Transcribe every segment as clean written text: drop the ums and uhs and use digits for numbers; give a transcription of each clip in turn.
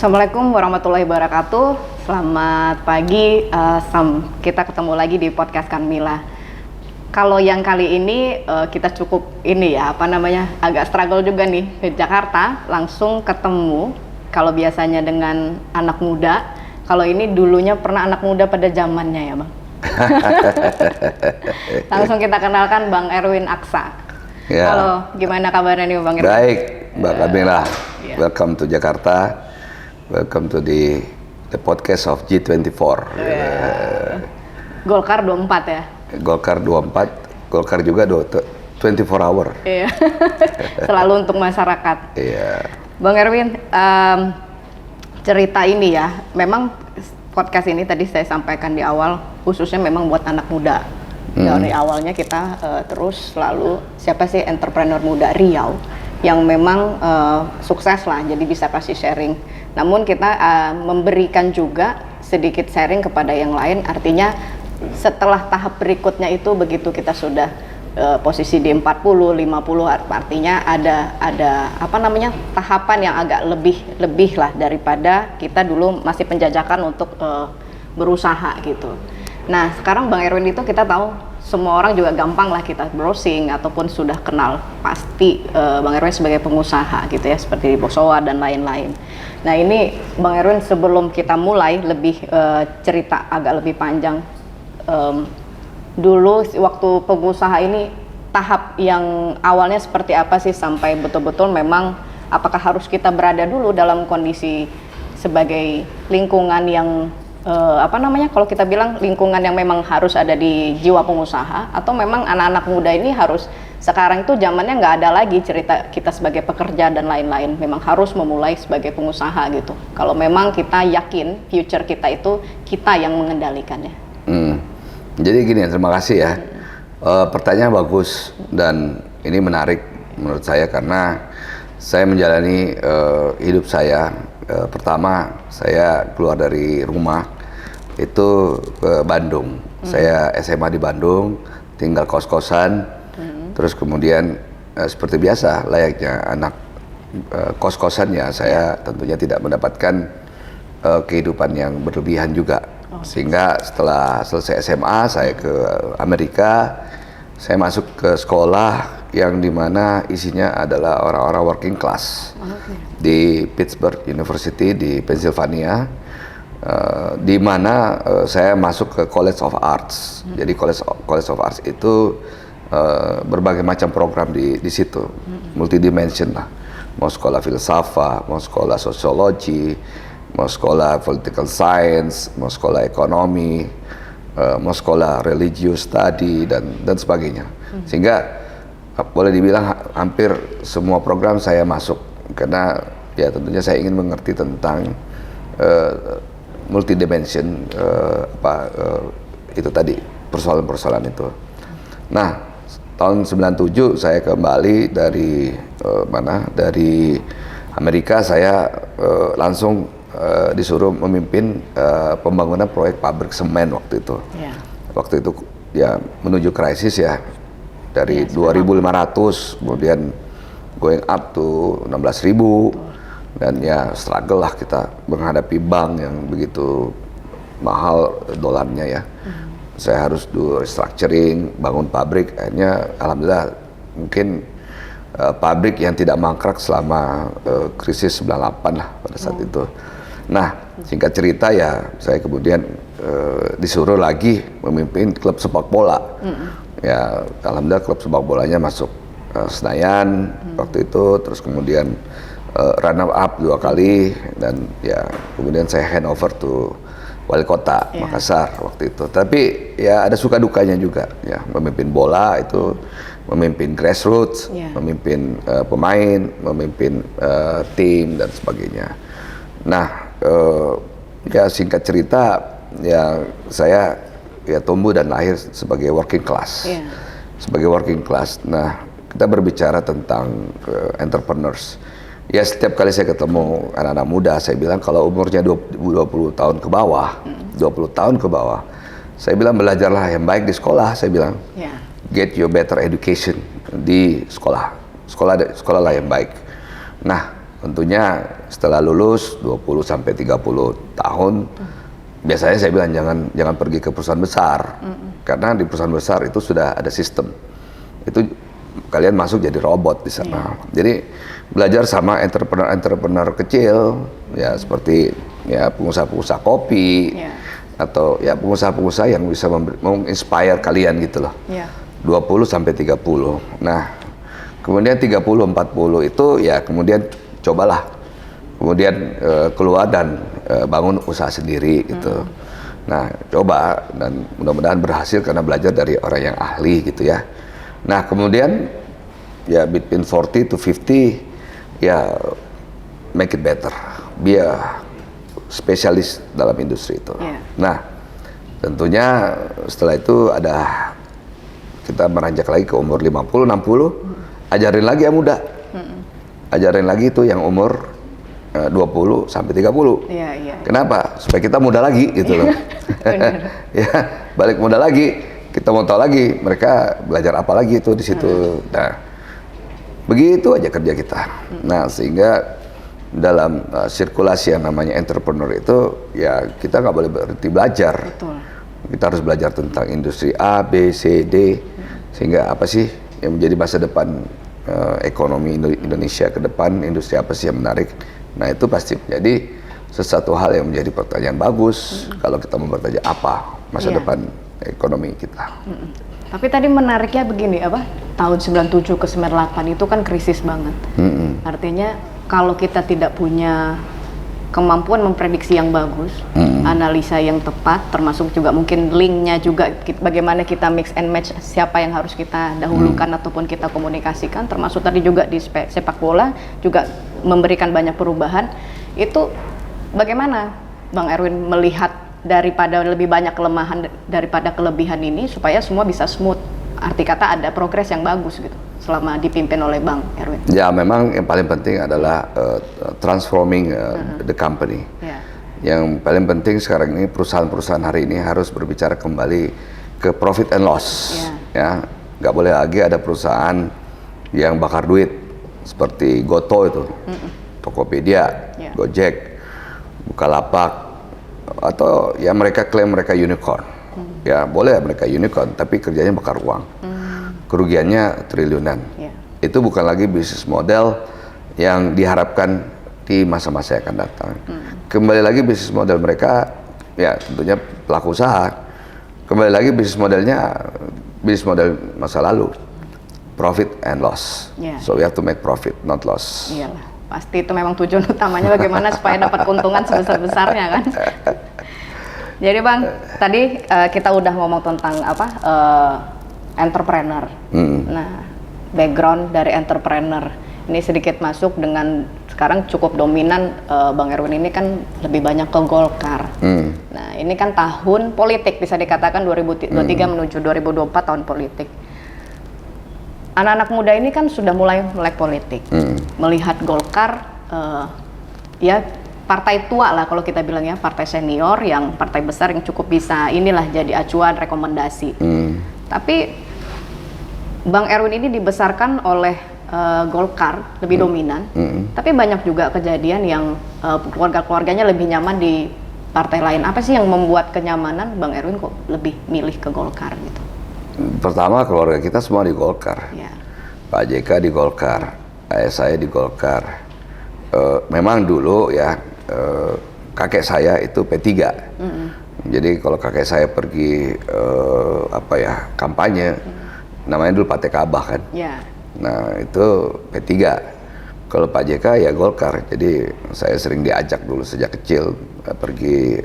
Assalamualaikum warahmatullahi wabarakatuh. Selamat pagi, kita ketemu lagi di podcast Kanmila. Kalau yang kali ini kita cukup agak struggle juga nih ke Jakarta, langsung ketemu. Kalau biasanya dengan anak muda, kalau ini dulunya pernah anak muda pada zamannya ya Bang. Langsung kita kenalkan Bang Erwin Aksa. Ya. Halo, gimana kabarnya nih Bang Erwin? Baik, Mbak Kamila. Yeah. Welcome to Jakarta. Welcome to the podcast of G24. Golkar 24 ya? Golkar 24, Golkar juga 24 hour. Iya. Selalu untuk masyarakat. Iya. Bang Erwin, cerita ini ya, memang podcast ini tadi saya sampaikan di awal, khususnya memang buat anak muda. Dari awalnya kita terus selalu, siapa sih entrepreneur muda Riau yang memang sukses lah, jadi bisa kasih sharing. Namun kita memberikan juga sedikit sharing kepada yang lain, artinya setelah tahap berikutnya itu begitu kita sudah posisi di 40, 50, artinya ada tahapan yang agak lebih lah daripada kita dulu masih penjajakan untuk berusaha gitu. Nah sekarang Bang Erwin itu kita tahu semua orang juga gampang lah kita browsing ataupun sudah kenal pasti Bang Erwin sebagai pengusaha gitu ya, seperti di Bosowa dan lain-lain. Nah ini Bang Erwin sebelum kita mulai lebih cerita agak lebih panjang, dulu waktu pengusaha ini tahap yang awalnya seperti apa sih sampai betul-betul memang apakah harus kita berada dulu dalam kondisi sebagai lingkungan yang kalau kita bilang lingkungan yang memang harus ada di jiwa pengusaha, atau memang anak-anak muda ini harus sekarang itu zamannya nggak ada lagi cerita kita sebagai pekerja dan lain-lain, memang harus memulai sebagai pengusaha gitu. Kalau memang kita yakin future kita itu kita yang mengendalikannya. Jadi gini, terima kasih ya. Pertanyaan bagus dan ini menarik menurut saya karena saya menjalani hidup saya. Pertama saya keluar dari rumah itu ke Bandung. Saya SMA di Bandung, tinggal kos-kosan. Terus kemudian seperti biasa layaknya anak kos-kosan ya, saya tentunya tidak mendapatkan kehidupan yang berlebihan juga. Sehingga setelah selesai SMA saya ke Amerika. Saya masuk ke sekolah yang dimana isinya adalah orang-orang working class di Pittsburgh University di Pennsylvania, di mana saya masuk ke College of Arts. Jadi College of Arts itu berbagai macam program di situ, multidimension lah. Mau sekolah filsafat, mau sekolah sosiologi, mau sekolah political science, mau sekolah ekonomi, mau sekolah religious study dan sebagainya. Sehingga boleh dibilang hampir semua program saya masuk karena ya tentunya saya ingin mengerti tentang multidimension itu tadi, persoalan-persoalan itu. Nah, tahun 97 saya kembali dari dari Amerika. Saya langsung disuruh memimpin pembangunan proyek pabrik semen waktu itu. Waktu itu ya menuju krisis ya, dari 2.500 kemudian going up to 16.000 dan ya struggle lah kita menghadapi bank yang begitu mahal dolarnya ya. Saya harus do restructuring, bangun pabrik. Akhirnya alhamdulillah mungkin pabrik yang tidak mangkrak selama krisis 98 lah pada saat itu. Nah, singkat cerita ya saya kemudian disuruh lagi memimpin klub sepak bola. Ya, alhamdulillah klub sepak bolanya masuk Senayan waktu itu, terus kemudian runner up 2 kali dan ya kemudian saya hand over to wali kota Makassar waktu itu. Tapi ya ada suka dukanya juga ya, memimpin bola itu, memimpin grassroots, memimpin pemain, memimpin tim dan sebagainya. Nah, ya singkat cerita ya saya ya tumbuh dan lahir sebagai working class. Sebagai working class. Nah, kita berbicara tentang entrepreneurs. Ya setiap kali saya ketemu anak-anak muda, saya bilang kalau umurnya 20 tahun ke bawah, 20 tahun ke bawah, saya bilang belajarlah yang baik di sekolah, saya bilang. Get your better education di sekolah. Sekolahlah yang baik. Nah, tentunya setelah lulus 20 sampai 30 tahun, biasanya saya bilang jangan pergi ke perusahaan besar, karena di perusahaan besar itu sudah ada sistem. Itu kalian masuk jadi robot di sana. Jadi belajar sama entrepreneur kecil, ya seperti ya pengusaha-pengusaha kopi, atau ya pengusaha-pengusaha yang bisa menginspire kalian gitu loh. 20 sampai 30. Nah, kemudian 30 40 itu ya kemudian cobalah. Kemudian keluar dan bangun usaha sendiri gitu. Nah, coba dan mudah-mudahan berhasil karena belajar dari orang yang ahli gitu ya. Nah, kemudian ya between 40 to 50 ya make it better. Be a spesialis dalam industri itu. Nah, tentunya setelah itu kita meranjak lagi ke umur 50, 60, ajarin lagi yang muda. Ajarin lagi itu yang umur 20 sampai 30. Kenapa? Supaya kita muda lagi gitu loh. Ya, balik muda lagi. Kita mau tahu lagi mereka belajar apa lagi itu di situ. Nah, begitu aja kerja kita. Nah, sehingga dalam sirkulasi yang namanya entrepreneur itu ya kita nggak boleh berhenti belajar. Kita harus belajar tentang industri A, B, C, D, sehingga apa sih yang menjadi masa depan ekonomi Indonesia ke depan, industri apa sih yang menarik. Nah, itu pasti menjadi sesuatu hal yang menjadi pertanyaan bagus kalau kita mau bertanya apa masa depan ekonomi kita. Tapi tadi menariknya begini, tahun 97 ke 98 itu kan krisis banget. Artinya kalau kita tidak punya kemampuan memprediksi yang bagus, analisa yang tepat, termasuk juga mungkin linknya juga bagaimana kita mix and match siapa yang harus kita dahulukan ataupun kita komunikasikan, termasuk tadi juga di sepak bola juga memberikan banyak perubahan. Itu bagaimana Bang Erwin melihat daripada lebih banyak kelemahan daripada kelebihan ini supaya semua bisa smooth, arti kata ada progres yang bagus gitu selama dipimpin oleh Bang Erwin? Ya, memang yang paling penting adalah transforming the company. Yang paling penting sekarang ini perusahaan-perusahaan hari ini harus berbicara kembali ke profit and loss. Ya, nggak boleh lagi ada perusahaan yang bakar duit seperti Goto itu, Tokopedia, Gojek, Bukalapak, atau ya mereka klaim mereka unicorn. Ya boleh mereka unicorn, tapi kerjanya bakar uang. Kerugiannya triliunan. Itu bukan lagi bisnis model yang diharapkan di masa-masa yang akan datang. Kembali lagi bisnis model mereka, ya tentunya pelaku usaha. Kembali lagi bisnis modelnya, bisnis model masa lalu. Profit and loss. So we have to make profit, not loss. Iyalah, pasti itu memang tujuan utamanya bagaimana supaya dapat keuntungan sebesar-besarnya kan. Jadi Bang, tadi kita udah ngomong tentang entrepreneur. Nah, background dari entrepreneur ini sedikit masuk dengan sekarang cukup dominan Bang Erwin ini kan lebih banyak ke Golkar. Nah, ini kan tahun politik bisa dikatakan 2023 menuju 2024 tahun politik. Anak-anak muda ini kan sudah mulai melek politik, melihat Golkar ya partai tua lah kalau kita bilang ya, partai senior yang partai besar yang cukup bisa inilah jadi acuan rekomendasi. Tapi Bang Erwin ini dibesarkan oleh Golkar lebih dominan, tapi banyak juga kejadian yang keluarga-keluarganya lebih nyaman di partai lain. Apa sih yang membuat kenyamanan Bang Erwin kok lebih milih ke Golkar gitu? Pertama, keluarga kita semua di Golkar. Pak JK di Golkar, ayah saya di Golkar. Memang dulu ya kakek saya itu P3. Jadi kalau kakek saya pergi kampanye, namanya dulu Partai Kabah kan. Nah, itu P3. Kalau Pak JK ya Golkar. Jadi saya sering diajak dulu sejak kecil pergi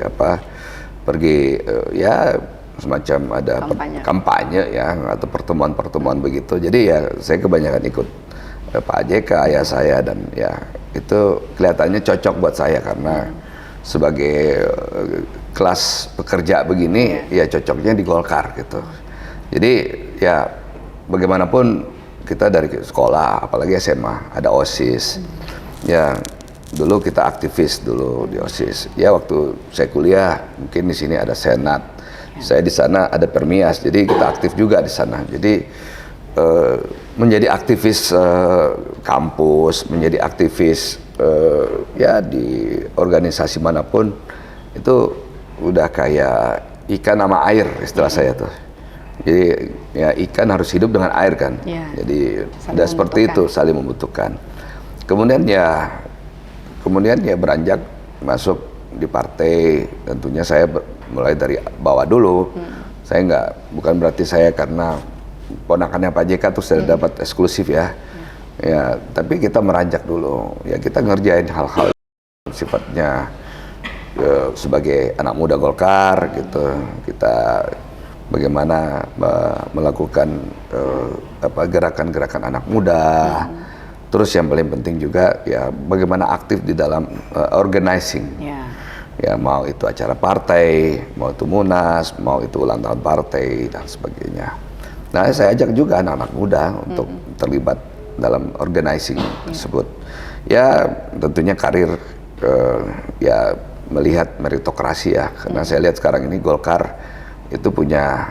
ya semacam ada kampanye ya atau pertemuan-pertemuan begitu. Jadi ya saya kebanyakan ikut Pak JK, ayah saya, dan ya itu kelihatannya cocok buat saya karena sebagai kelas pekerja begini ya cocoknya di Golkar gitu. Jadi ya bagaimanapun kita dari sekolah, apalagi SMA ada OSIS. Ya dulu kita aktivis dulu di OSIS. Ya waktu saya kuliah mungkin di sini ada Senat. Saya di sana ada Permias, jadi kita aktif juga di sana. Jadi menjadi aktivis kampus, menjadi aktivis ya di organisasi manapun itu udah kayak ikan sama air istilah saya tuh. Jadi ya ikan harus hidup dengan air kan. Ya. Jadi udah seperti itu, saling membutuhkan. Kemudian ya beranjak masuk di partai. Tentunya saya mulai dari bawah dulu. Saya bukan berarti saya karena ponakannya Pak JK tuh saya dapat eksklusif ya. Ya, tapi kita meranjak dulu. Ya kita ngerjain hal-hal sifatnya sebagai anak muda Golkar gitu. Kita bagaimana melakukan gerakan-gerakan anak muda. Terus yang paling penting juga ya bagaimana aktif di dalam organizing. Ya mau itu acara partai, mau itu munas, mau itu ulang tahun partai dan sebagainya. Nah saya ajak juga anak-anak muda untuk terlibat dalam organizing tersebut. Ya tentunya karir ya melihat meritokrasi ya, karena saya lihat sekarang ini Golkar itu punya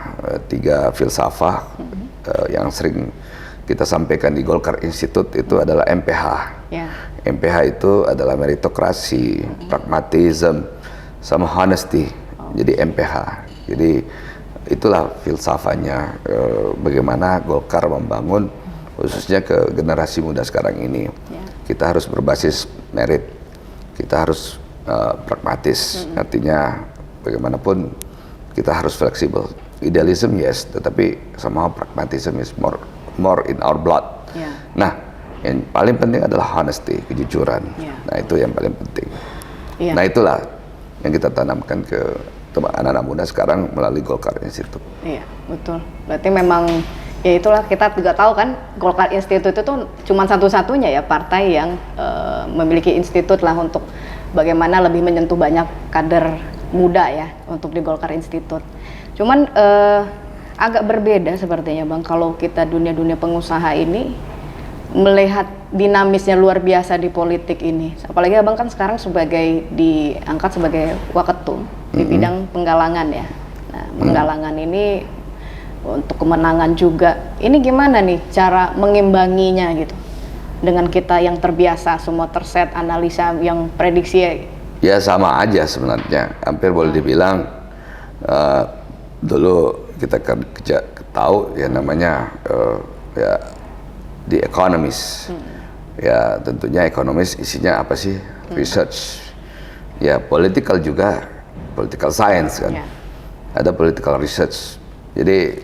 3 filsafah yang sering kita sampaikan di Golkar Institute itu adalah MPH. MPH itu adalah meritokrasi, pragmatism, sama honesty. Jadi MPH. Jadi itulah filsafahnya bagaimana Golkar membangun khususnya ke generasi muda sekarang ini. Kita harus berbasis merit. Kita harus pragmatis. Artinya bagaimanapun kita harus fleksibel. Idealism yes, tetapi somehow pragmatism is more in our blood. Nah, yang paling penting adalah honesty, kejujuran. Nah, itu yang paling penting. Nah, itulah yang kita tanamkan ke anak-anak muda sekarang melalui Golkar Institute. Iya, betul. Berarti memang ya itulah, kita juga tahu kan Golkar Institute itu tuh cuma satu-satunya ya partai yang memiliki institut lah untuk bagaimana lebih menyentuh banyak kader muda ya untuk di Golkar Institute. Cuman agak berbeda sepertinya Bang kalau kita dunia pengusaha ini melihat dinamisnya luar biasa di politik ini. Apalagi Abang kan sekarang diangkat sebagai waketum di bidang penggalangan ya. Nah, penggalangan ini untuk kemenangan juga. Ini gimana nih cara mengimbanginya gitu? Dengan kita yang terbiasa semua terset analisa yang prediksi ya sama aja sebenarnya. Hampir boleh dibilang dulu kita kan tahu ya namanya ya The Economist. Ya tentunya ekonomis isinya apa sih? Research. Ya political juga, political science kan. Ada political research. Jadi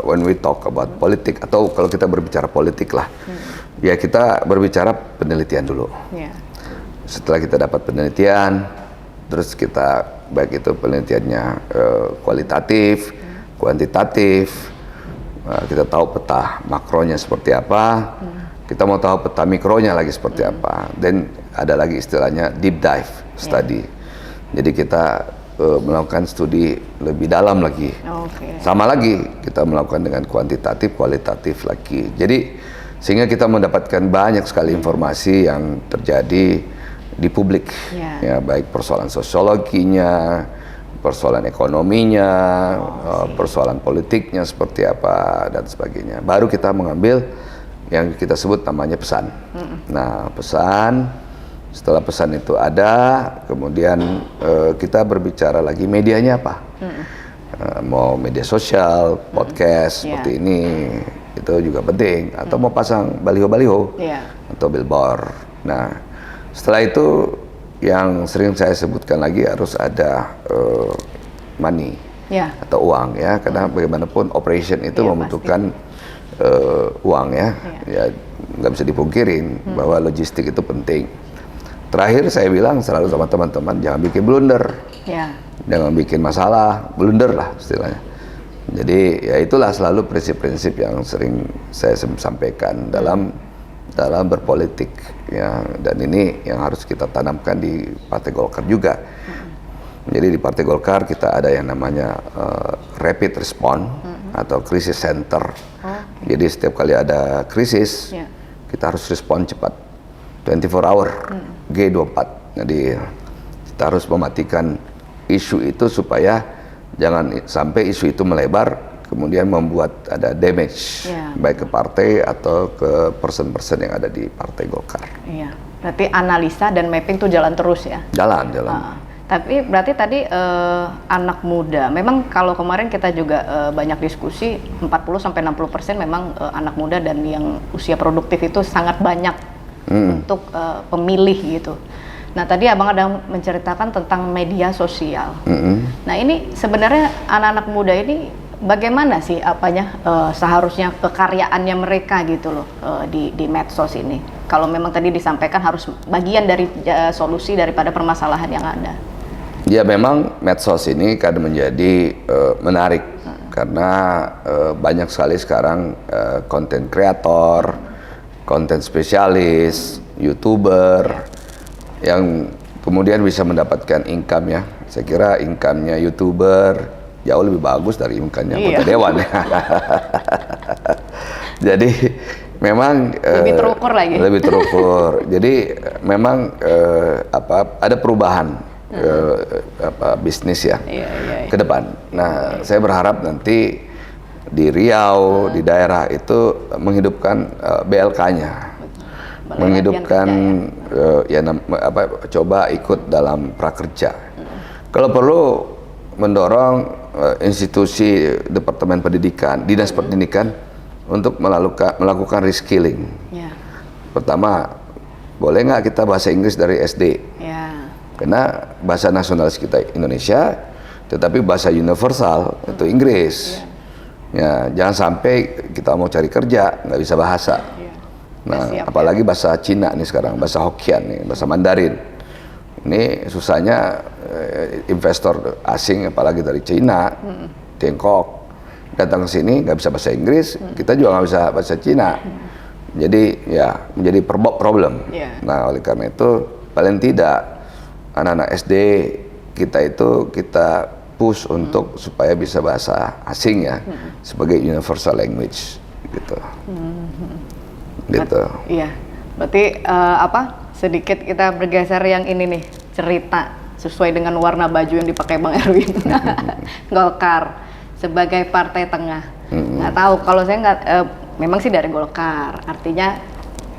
when we talk about politik atau kalau kita berbicara politik lah, ya kita berbicara penelitian dulu. Setelah kita dapat penelitian, terus kita baik itu penelitiannya kualitatif, kuantitatif, kita tahu peta makronya seperti apa, kita mau tahu peta mikronya lagi seperti apa, dan ada lagi istilahnya deep dive study. Jadi kita melakukan studi lebih dalam lagi. Sama lagi kita melakukan dengan kuantitatif, kualitatif lagi. Jadi sehingga kita mendapatkan banyak sekali informasi yang terjadi di publik, ya baik persoalan sosiologinya, persoalan ekonominya, persoalan politiknya seperti apa dan sebagainya. Baru kita mengambil yang kita sebut namanya pesan. Nah, pesan, setelah pesan itu ada, kemudian kita berbicara lagi medianya apa. Mau media sosial, podcast seperti ini, itu juga penting. Atau mau pasang baliho-baliho atau billboard. Nah, setelah itu yang sering saya sebutkan lagi harus ada money atau uang ya, karena bagaimanapun operation itu membutuhkan uang ya, ya nggak bisa dipungkirin bahwa logistik itu penting. Terakhir saya bilang selalu sama teman-teman jangan bikin blunder, jangan bikin masalah, blunder lah istilahnya. Jadi ya itulah selalu prinsip-prinsip yang sering saya sampaikan dalam berpolitik ya, dan ini yang harus kita tanamkan di Partai Golkar juga. Jadi di Partai Golkar kita ada yang namanya rapid response atau crisis center. Jadi setiap kali ada krisis kita harus respon cepat, 24 hour, G24. Jadi kita harus mematikan isu itu supaya jangan sampai isu itu melebar kemudian membuat ada damage baik ke partai atau ke person-person yang ada di Partai Golkar. Berarti analisa dan mapping tuh jalan terus ya? Jalan. Tapi berarti tadi anak muda, memang kalau kemarin kita juga banyak diskusi 40-60% memang anak muda dan yang usia produktif itu sangat banyak untuk pemilih gitu. Nah tadi abang ada menceritakan tentang media sosial. Nah ini sebenarnya anak-anak muda ini bagaimana sih seharusnya kekaryaannya mereka gitu loh di medsos ini. Kalau memang tadi disampaikan harus bagian dari solusi daripada permasalahan yang ada. Ya memang medsos ini kan menjadi menarik karena banyak sekali sekarang konten kreator, konten spesialis, YouTuber yang kemudian bisa mendapatkan income ya. Saya kira income-nya YouTuber jauh lebih bagus dari income-nya Anggota Dewan. Jadi memang lebih terukur lagi. Lebih terukur. Jadi memang ada perubahan bisnis ya ke depan. Nah, saya berharap nanti di Riau, di daerah itu menghidupkan BLK-nya. Menghidupkan coba ikut dalam prakerja. Kalau perlu mendorong institusi Departemen Pendidikan, Dinas Pendidikan untuk melakukan reskilling. Pertama, boleh nggak kita bahasa Inggris dari SD? Karena bahasa nasionalis kita Indonesia, tetapi bahasa universal itu Inggris. Ya, jangan sampai kita mau cari kerja nggak bisa bahasa. Nah, apalagi bahasa Cina nih sekarang, bahasa Hokkien nih, bahasa Mandarin. Ini susahnya investor asing, apalagi dari Cina, Tiongkok, datang ke sini nggak bisa bahasa Inggris, kita juga nggak bisa bahasa Cina. Jadi ya menjadi problem. Nah, oleh karena itu paling tidak anak-anak SD kita push untuk supaya bisa bahasa asing ya, sebagai universal language gitu. Gitu. Iya, berarti sedikit kita bergeser yang ini nih, cerita sesuai dengan warna baju yang dipakai Bang Erwin. Golkar sebagai partai tengah. Nggak tahu, kalau saya nggak, memang sih dari Golkar. Artinya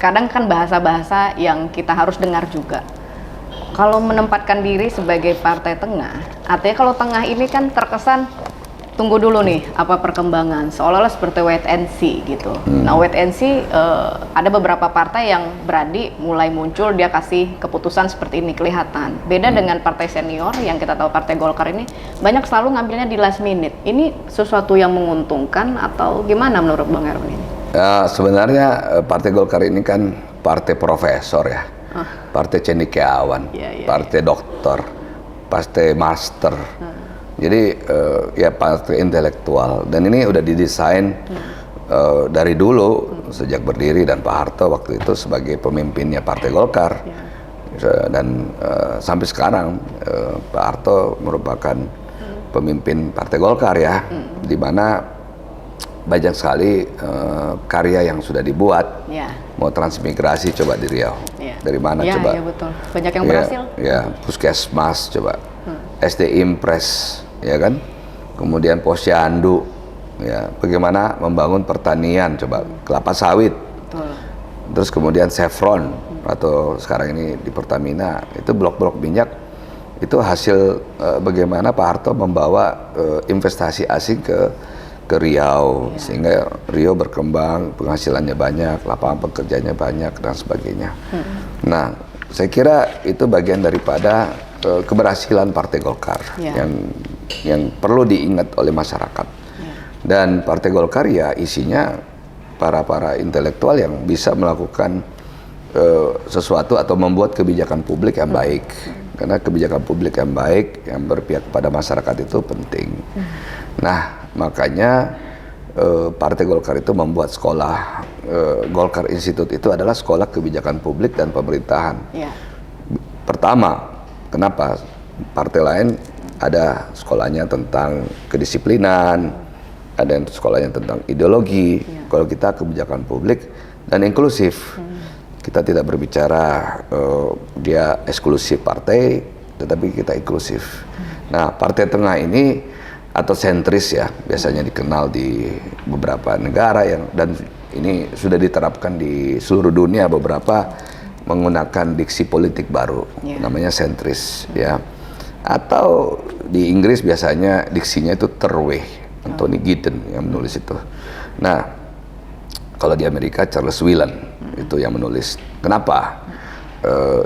kadang kan bahasa-bahasa yang kita harus dengar juga. Kalau menempatkan diri sebagai partai tengah, artinya kalau tengah ini kan terkesan tunggu dulu nih apa perkembangan, seolah-olah seperti wait and see gitu. Nah wait and see ada beberapa partai yang berani mulai muncul, dia kasih keputusan seperti ini kelihatan. Beda dengan partai senior yang kita tahu partai Golkar ini banyak selalu ngambilnya di last minute. Ini sesuatu yang menguntungkan atau gimana menurut Bang Erwin ini? Ya, sebenarnya partai Golkar ini kan partai profesor ya, partai cendekiawan, partai doktor, partai master. Jadi ya partai intelektual, dan ini udah didesain dari dulu sejak berdiri, dan Pak Harto waktu itu sebagai pemimpinnya Partai Golkar dan sampai sekarang Pak Harto merupakan pemimpin Partai Golkar ya, di mana banyak sekali karya yang sudah dibuat. Mau transmigrasi coba di Riau, dari mana coba? Iya betul, banyak yang berhasil. Ya, Puskesmas coba. SD Impres, ya kan, kemudian Posyandu, ya, bagaimana membangun pertanian, coba kelapa sawit. Betul. Terus kemudian Chevron atau sekarang ini di Pertamina, itu blok-blok minyak, itu hasil bagaimana Pak Harto membawa investasi asing ke Riau, sehingga Riau berkembang, penghasilannya banyak, lapangan pekerjaannya banyak dan sebagainya. Nah, saya kira itu bagian daripada keberhasilan Partai Golkar yang perlu diingat oleh masyarakat. Dan Partai Golkar ya isinya para intelektual yang bisa melakukan sesuatu atau membuat kebijakan publik yang baik. Karena kebijakan publik yang baik yang berpihak kepada masyarakat itu penting. Nah, makanya Partai Golkar itu membuat sekolah Golkar Institute, itu adalah sekolah kebijakan publik dan pemerintahan. Pertama, kenapa partai lain ada sekolahnya tentang kedisiplinan, ada yang sekolahnya tentang ideologi. Kalau kita kebijakan publik dan inklusif, kita tidak berbicara dia eksklusif partai, tetapi kita inklusif. Nah, partai tengah ini atau sentris ya, biasanya dikenal di beberapa negara dan ini sudah diterapkan di seluruh dunia. Beberapa menggunakan diksi politik baru, namanya sentris, ya. Atau di Inggris biasanya diksinya itu Terway, Anthony Giddens yang menulis itu. Nah, kalau di Amerika Charles Whelan itu yang menulis. Kenapa?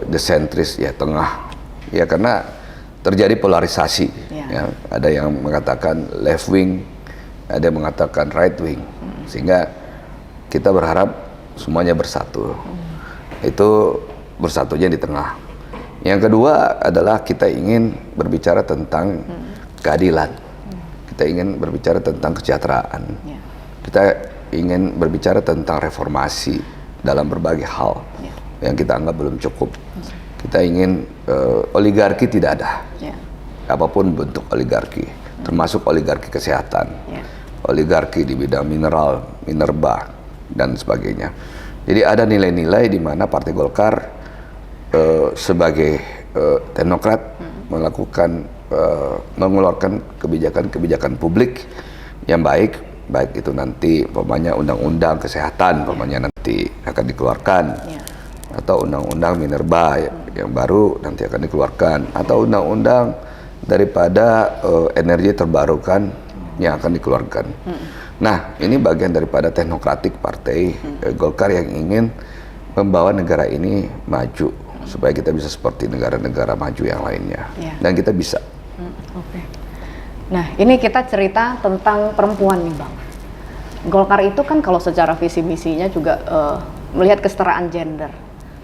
The centrist ya tengah, ya karena terjadi polarisasi. Ya. Ada yang mengatakan left wing, ada yang mengatakan right wing, sehingga kita berharap semuanya bersatu. Itu bersatunya di tengah. Yang kedua adalah kita ingin berbicara tentang keadilan. Kita ingin berbicara tentang kesejahteraan. Kita ingin berbicara tentang reformasi dalam berbagai hal yang kita anggap belum cukup. Kita ingin oligarki tidak ada. Apapun bentuk oligarki, termasuk oligarki kesehatan, oligarki di bidang mineral, minerba, dan sebagainya. Jadi ada nilai-nilai di mana Partai Golkar sebagai teknokrat mengeluarkan kebijakan-kebijakan publik yang baik itu nanti umpamanya undang-undang kesehatan umpamanya nanti akan dikeluarkan, atau undang-undang minerba yang baru nanti akan dikeluarkan, atau undang-undang daripada energi terbarukan yang akan dikeluarkan. Nah, ini bagian daripada teknokratik Partai Golkar yang ingin membawa negara ini maju supaya kita bisa seperti negara-negara maju yang lainnya, dan kita bisa. Nah, ini kita cerita tentang perempuan nih, Bang. Golkar itu kan kalau secara visi misinya juga melihat kesetaraan gender,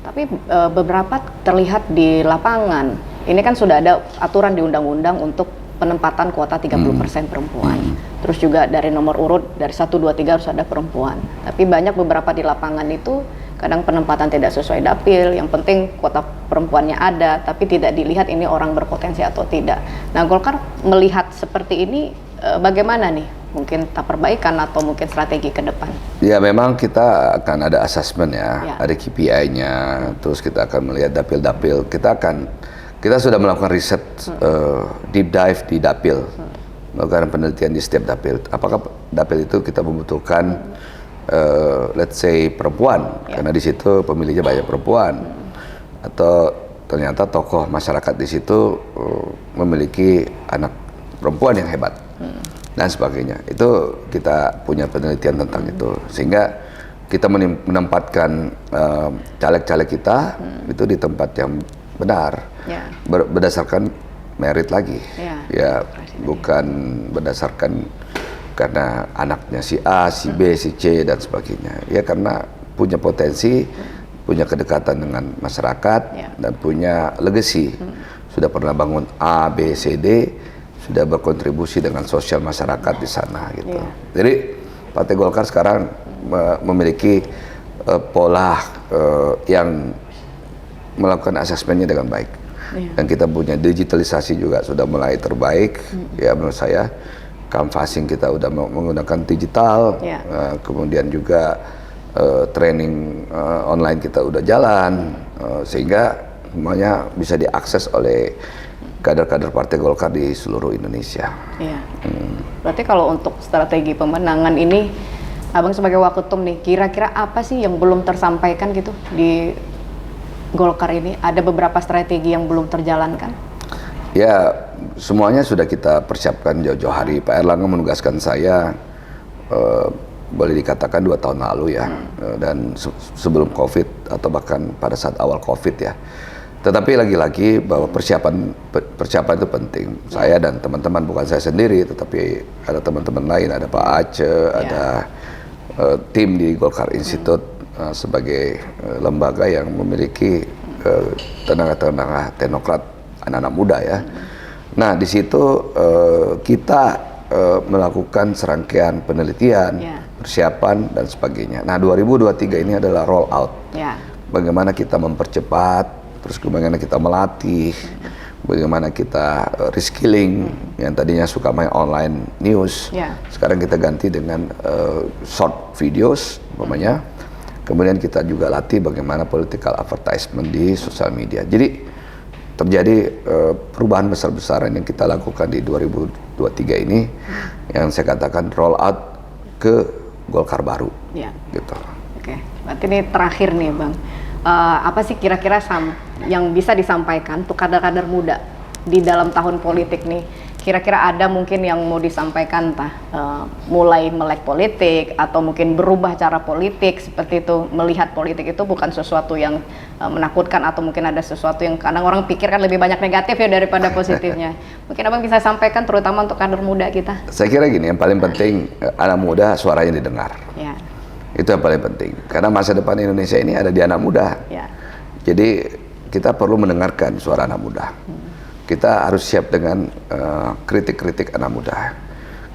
tapi beberapa terlihat di lapangan. Ini kan sudah ada aturan di undang-undang untuk penempatan kuota 30% perempuan. Terus juga dari nomor urut dari 1, 2, 3 harus ada perempuan. Tapi banyak beberapa di lapangan itu kadang penempatan tidak sesuai dapil, yang penting kuota perempuannya ada, tapi tidak dilihat ini orang berpotensi atau tidak. Nah, Golkar melihat seperti ini bagaimana nih? Mungkin tak perbaikan atau mungkin strategi ke depan? Ya, memang kita akan ada assessment ya. Ada KPI-nya, terus kita akan melihat dapil-dapil. Kita sudah melakukan riset deep dive di dapil, melakukan penelitian di setiap dapil. Apakah dapil itu kita membutuhkan let's say perempuan, karena di situ pemilihnya banyak perempuan, atau ternyata tokoh masyarakat di situ memiliki anak perempuan yang hebat, dan sebagainya. Itu kita punya penelitian tentang itu, sehingga kita menempatkan caleg-caleg kita itu di tempat yang benar, berdasarkan merit lagi, bukan berdasarkan karena anaknya si A, si B, si C, dan sebagainya. Ya karena punya potensi, punya kedekatan dengan masyarakat, dan punya legacy. Sudah pernah bangun A, B, C, D, sudah berkontribusi dengan sosial masyarakat di sana gitu. Jadi Partai Golkar sekarang memiliki pola yang melakukan asesmennya dengan baik. Dan kita punya digitalisasi juga sudah mulai terbaik, ya menurut saya. Canvassing kita udah menggunakan digital, kemudian juga training online kita udah jalan, sehingga semuanya bisa diakses oleh kader-kader Partai Golkar di seluruh Indonesia. Berarti kalau untuk strategi pemenangan ini, Abang sebagai Waketum nih, kira-kira apa sih yang belum tersampaikan gitu di Golkar ini? Ada beberapa strategi yang belum terjalankan? Ya, semuanya sudah kita persiapkan jauh-jauh hari. Pak Erlangga menugaskan saya, boleh dikatakan 2 tahun lalu ya, dan sebelum COVID atau bahkan pada saat awal COVID ya. Tetapi lagi-lagi bahwa persiapan itu penting. Saya dan teman-teman, bukan saya sendiri, tetapi ada teman-teman lain, ada Pak Aceh, ada tim di Golkar Institute sebagai lembaga yang memiliki tenaga-tenaga teknokrat, anak-anak muda ya. Nah, di situ kita melakukan serangkaian penelitian, persiapan, dan sebagainya. Nah, 2023 ini adalah roll out. Bagaimana kita mempercepat, terus bagaimana kita melatih, bagaimana kita reskilling, yang tadinya suka main online news, sekarang kita ganti dengan short videos, umpamanya. Kemudian kita juga latih bagaimana political advertisement di sosial media. Jadi terjadi perubahan besar-besaran yang kita lakukan di 2023 ini, yang saya katakan roll out ke Golkar baru. Gitu. Oke, berarti ini terakhir nih Bang. apa sih kira-kira yang bisa disampaikan untuk kader-kader muda di dalam tahun politik nih? Kira-kira ada mungkin yang mau disampaikan, entah mulai melek politik atau mungkin berubah cara politik seperti itu, melihat politik itu bukan sesuatu yang menakutkan atau mungkin ada sesuatu yang kadang orang pikir kan lebih banyak negatif ya daripada positifnya. Mungkin Abang bisa sampaikan terutama untuk kader muda kita. Saya kira gini, yang paling penting anak muda suaranya didengar. Ya. Itu yang paling penting. Karena masa depan Indonesia ini ada di anak muda. Ya. Jadi kita perlu mendengarkan suara anak muda. Kita harus siap dengan kritik-kritik anak muda.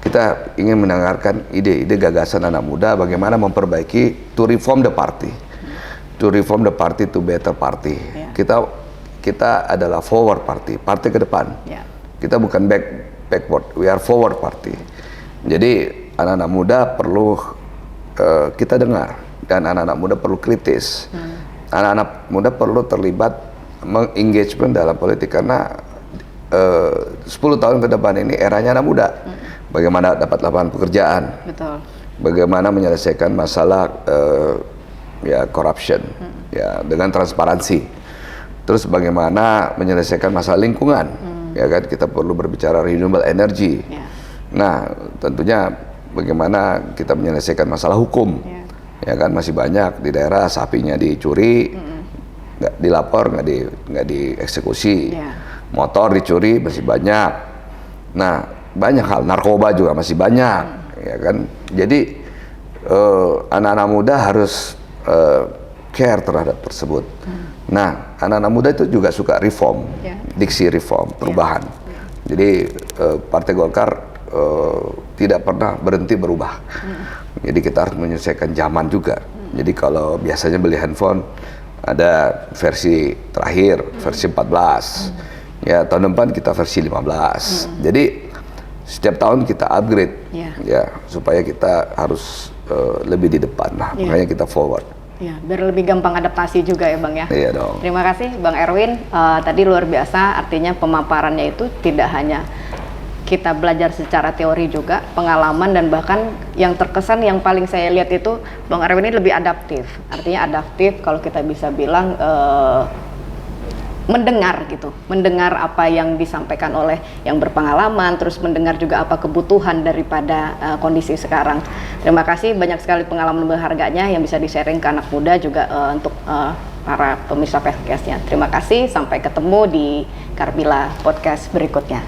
Kita ingin mendengarkan ide-ide gagasan anak muda bagaimana memperbaiki to reform the party. To reform the party to better party. Yeah. Kita adalah forward party, partai ke depan. Yeah. Kita bukan backward, we are forward party. Jadi anak-anak muda perlu kita dengar, dan anak-anak muda perlu kritis. Anak-anak muda perlu terlibat mengengagement dalam politik karena 10 tahun ke depan ini eranya anak muda. Bagaimana dapat lapangan pekerjaan, Betul. bagaimana menyelesaikan masalah ya corruption ya dengan transparansi, terus bagaimana menyelesaikan masalah lingkungan, ya kan, kita perlu berbicara renewable energy. Nah tentunya bagaimana kita menyelesaikan masalah hukum, ya kan, masih banyak di daerah sapinya dicuri, nggak dilapor, nggak dieksekusi, motor dicuri masih banyak. Nah banyak hal, narkoba juga masih banyak, ya kan. Jadi anak-anak muda harus care terhadap tersebut. Nah anak-anak muda itu juga suka reform, diksi reform, perubahan. Jadi Partai Golkar tidak pernah berhenti berubah. Jadi kita harus menyelesaikan zaman juga. Jadi kalau biasanya beli handphone ada versi terakhir, versi 14. Ya tahun depan kita versi 15. Jadi setiap tahun kita upgrade, ya supaya kita harus lebih di depan lah. Makanya kita forward. Ya, biar lebih gampang adaptasi juga ya Bang ya. Iya dong. Terima kasih Bang Erwin. Tadi luar biasa, artinya pemaparannya itu tidak hanya kita belajar secara teori juga, pengalaman, dan bahkan yang terkesan yang paling saya lihat itu Bang Erwin ini lebih adaptif. Artinya adaptif kalau kita bisa bilang mendengar gitu, mendengar apa yang disampaikan oleh yang berpengalaman, terus mendengar juga apa kebutuhan daripada kondisi sekarang. Terima kasih, banyak sekali pengalaman berharganya yang bisa di-sharing ke anak muda juga untuk para pemirsa podcastnya. Terima kasih, sampai ketemu di Karbila Podcast berikutnya.